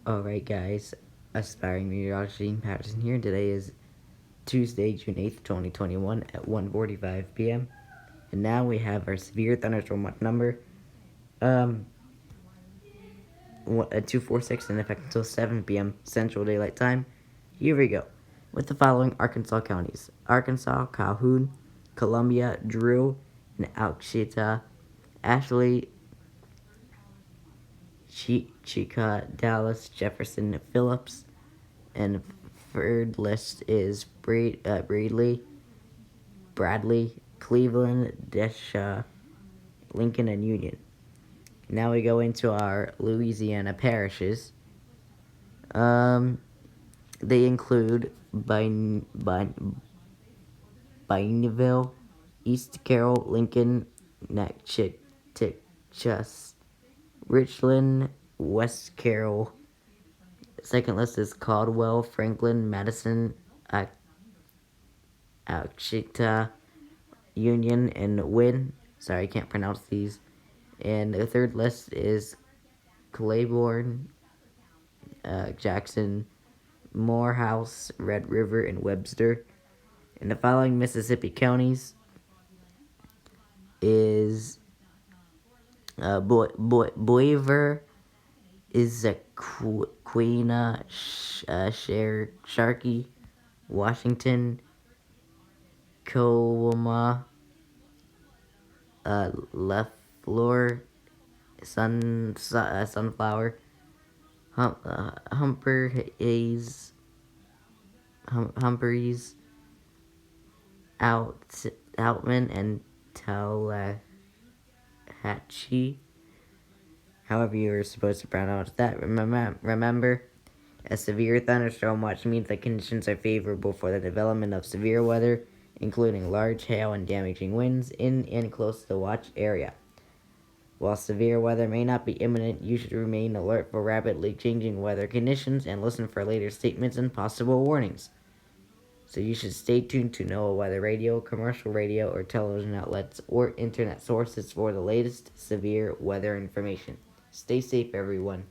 Alright guys, aspiring meteorologist Patterson here. Today is Tuesday, June 8th, 2021 at 1:45 p.m. And now we have our severe thunderstorm watch number, 246 in effect until 7 p.m. Central Daylight Time. Here we go. With the following Arkansas counties: Arkansas, Calhoun, Columbia, Drew, and Ouachita, Ashley, Chica, Dallas, Jefferson, Phillips, and third list is Bradley, Cleveland, Desha, Lincoln, and Union. Now we go into our Louisiana parishes. They include Bineville, East Carroll, Lincoln, Natchitoches, Richland, West Carroll. Second list is Caldwell, Franklin, Madison, Ouachita, Union, and Wynn. Sorry, I can't pronounce these. And the third list is Claiborne, Jackson, Morehouse, Red River, and Webster. And the following Mississippi counties is Boiver, is Queen, Sharkey, Washington, Cooma, Leflore, Sunflower, Humphreys, Outman, and Tallahatchie. However you are supposed to pronounce that. Remember, a severe thunderstorm watch means that conditions are favorable for the development of severe weather, including large hail and damaging winds in and close to the watch area. While severe weather may not be imminent, you should remain alert for rapidly changing weather conditions and listen for later statements and possible warnings. So you should stay tuned to NOAA weather radio, commercial radio, or television outlets, or internet sources for the latest severe weather information. Stay safe, everyone.